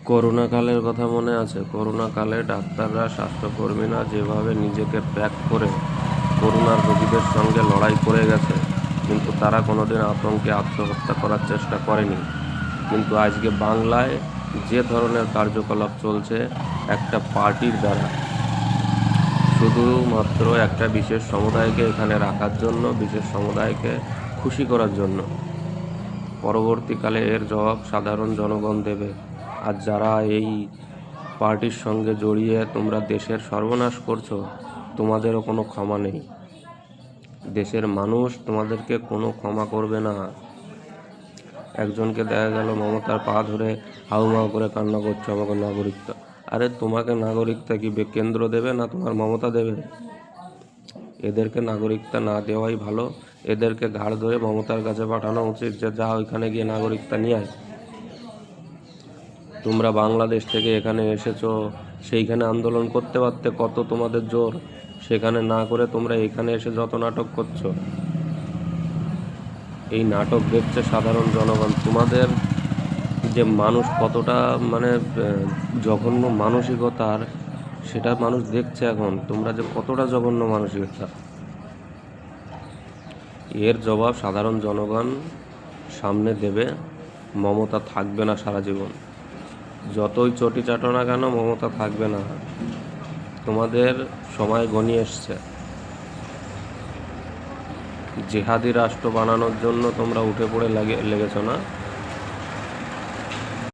করোনাকালের কথা মনে আছে? করোনাকালে ডাক্তাররা, স্বাস্থ্যকর্মীরা যেভাবে নিজেকে প্যাক করে করোনার রোগীদের সঙ্গে লড়াই করে গেছে, কিন্তু তারা কোনোদিন আতঙ্কে আত্মহত্যা করার চেষ্টা করেনি। কিন্তু আজকে বাংলায় যে ধরনের কার্যকলাপ চলছে একটা পার্টির দ্বারা, শুধুমাত্র একটা বিশেষ সমুদায়কে এখানে রাখার জন্য, বিশেষ সমুদায়কে খুশি করার জন্য, পরবর্তীকালে এর জবাব সাধারণ জনগণ দেবে। আর যারা এই পার্টির সঙ্গে জড়িয়ে তোমরা দেশের সর্বনাশ করছো, তোমাদেরও কোনো ক্ষমা নেই। দেশের মানুষ তোমাদেরকে কোনো ক্ষমা করবে না। একজনকে দেখা গেল মমতার পা ধরে হাউমাউ করে কান্না করছো, আমাকে নাগরিকতা। আরে তোমাকে নাগরিকতা কি কেন্দ্র দেবে না তোমার মমতা দেবে? এদেরকে নাগরিকতা না দেওয়াই ভালো। এদেরকে ঘাড় ধরে মমতার কাছে পাঠানো উচিত যে যা ওইখানে গিয়ে নাগরিকতা নিয়ে আয়। তোমরা বাংলাদেশ থেকে এখানে এসেছো, সেইখানে আন্দোলন করতে পারতে, কত তোমাদের জোর। সেখানে না করে তোমরা এখানে এসে যত নাটক করছো, এই নাটক দেখছে সাধারণ জনগণ। তোমাদের যে মানুষ কতটা জঘন্য মানসিকতার, সেটা মানুষ দেখছে এখন। তোমরা যে কতটা জঘন্য মানসিকতা, এর জবাব সাধারণ জনগণ সামনে দেবে। মমতা থাকবে না সারা জীবন। যতই চটি চাটো না কেন, মমতা থাকবে না। তোমাদের সময় ঘনিয়ে এসছে। জেহাদি রাষ্ট্র বানানোর জন্য তোমরা উঠে পড়ে লেগেছ না?